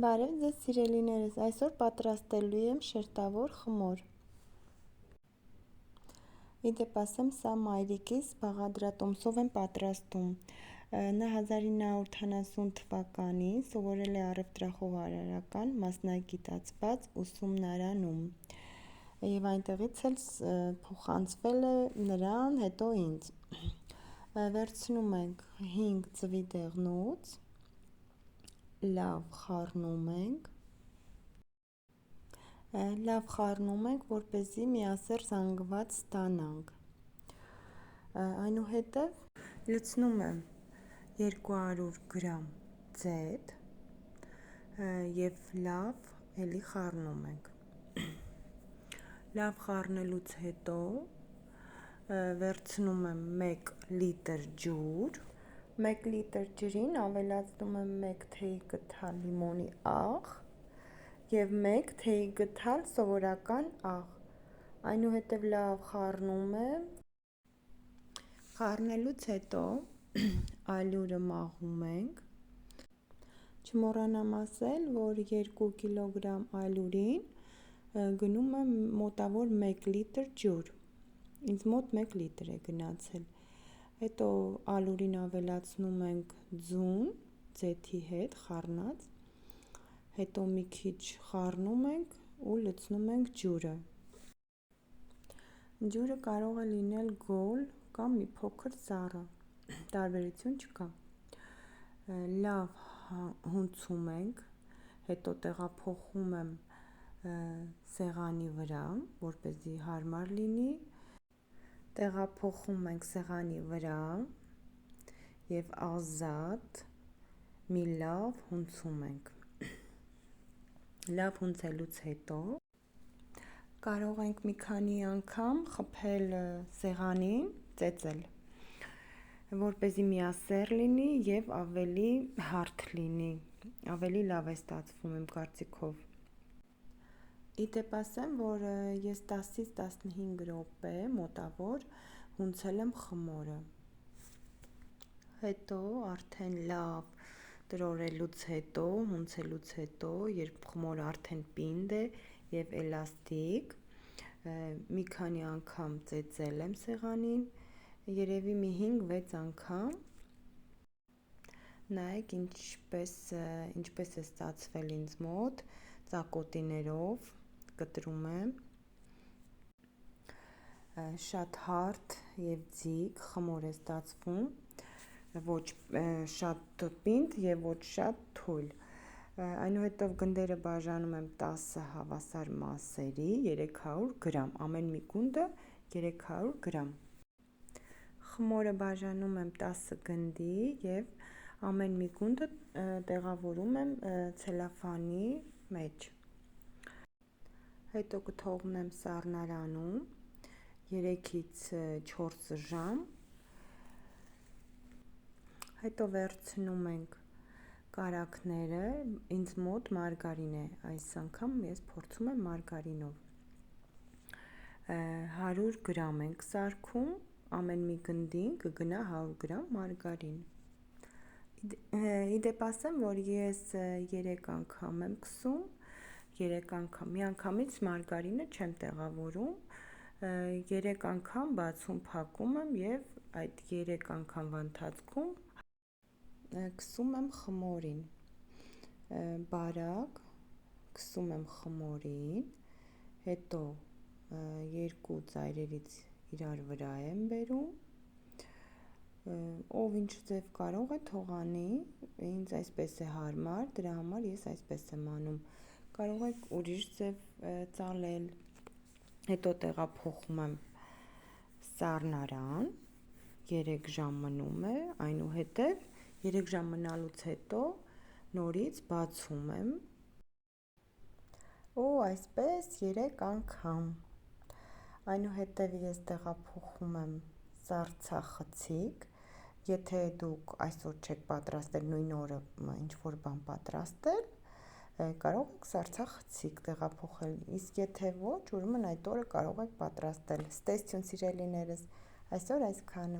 Բարև ձեզ սիրելիներս, այսօր պատրաստելու եմ շերտավոր խմոր։ Իդեպ ասեմ, սա մայրիկիս բաղադրատոմսով եմ պատրաստում։ Նա 1980 թվականին սովորել է առևտրախոհարարական մասնագիտացված ուսումնարանում և այնտեղից էլ փոխանցվել է նրան, հետո ինձ։ Վերցնում ենք 5 ձվի դեղնուց, լավ խառնում ենք, որպեսզի միասեռ զանգված ստանանք։ Այնուհետև լցնում եմ 200 գրամ ձեթ և լավ էլի խառնում ենք։ Լավ խառնելուց հետո վերցնում եմ 1 լիտր ջուր, 1 լիտր ջրին ավելացնում եմ 1 թեյ կթալ լիմոնի աղ և 1 թեյ կթալ սովորական աղ, այնուհետև լավ խառնում եմ, խառնելուց հետո ալյուրը մաղում ենք, չմոռանամ ասել, որ 2 կգ ալյուրին գնում եմ մոտավոր 1 լիտր ջուր, ինձ մոտ 1 լիտր է գնացել, հետո ալյուրին ավելացնում ենք ձուն ձեթի հետ խառնած, հետո մի քիչ խառնում ենք ու լցնում ենք ջուրը։ Ջուրը կարող է լինել գոլ կամ մի փոքր սառը, տարբերություն չկա։ Լավ հունցում ենք, հետո տեղափոխում եմ սեղանի վրա, որպեսզի հարմար լինի, տեղափոխում ենք սեղանի վրա և ազատ մի լավ հունցում ենք։ Լավ հունցելուց հետո կարող ենք մի քանի անգամ խփել սեղանին, ծեծել, որպեսզի միասեռ լինի և ավելի հարթ լինի, ավելի լավ է ստացվում իմ կարծիքով։ Իդեպ ասեմ, որ ես 10-ից 15 րոպե մոտավոր հունցել եմ խմորը։ Հետո արդեն լավ տրորելուց հետո, հունցելուց հետո, երբ խմորը արդեն պինդ է և էլաստիկ, մի քանի անգամ ծեծել եմ սեղանին, երևի մի 5-6 անգամ, նայեք ինչպես է ստացվել ինձ մոտ, ծակոտիներով կտրում եմ, շատ հարթ և ձիգ խմոր է ստացվում, ոչ շատ պինդ և ոչ շատ թույլ։ Այնուհետև գնդերը բաժանում եմ 10 հավասար մասերի, 300 գրամ, ամեն մի գունդը 300 գրամ։ Խմորը բաժանում եմ 10 գնդի և ամեն մի գունդը տեղավորում եմ ցելոֆանի մեջ։ Հետո կթողնեմ սառնարանում 3-ից 4 ժամ, հետո վերցնում ենք կարագները, ինձ մոտ մարգարին է, այս անգամ ես փորձում եմ մարգարինով, 100 գրամ ենք սարքում, ամեն մի գնդին կգնա 100 գրամ մարգարին։ Իդեպ ասեմ, որ ես 3 անգամ եմ քսում, 3 անգամ, միանգամից մարգարինը չեմ տեղավորում, 3 անգամ բացում փակում եմ և այդ 3 անգամվա ընթացքում քսում եմ խմորին, բարակ քսում եմ խմորին, հետո 2 ծայրերից իրար վրա եմ բերում, ով ինչ ձև կարող է թող անի, ինձ այսպես է հարմար, դրա համար ես այսպես եմ անում, կարող եք ուրիշ ձև ծալել, հետո տեղափոխում եմ սառնարան, 3 ժամ մնում է, այնուհետև 3 ժամ մնալուց հետո նորից բացում եմ ու այսպես 3 անգամ, այնուհետև ես տեղափոխում եմ սառցախցիկ, եթե դուք այսօր չեք պատրաստել նույն օրը ինչ-որ բան պատրաստել, կարող եք սառցախցիկ տեղափոխել, իսկ եթե ոչ, ուրեմն այդ օրը կարող եք պատրաստել։ Ստեսություն սիրելիներս, այսօր այսքանը։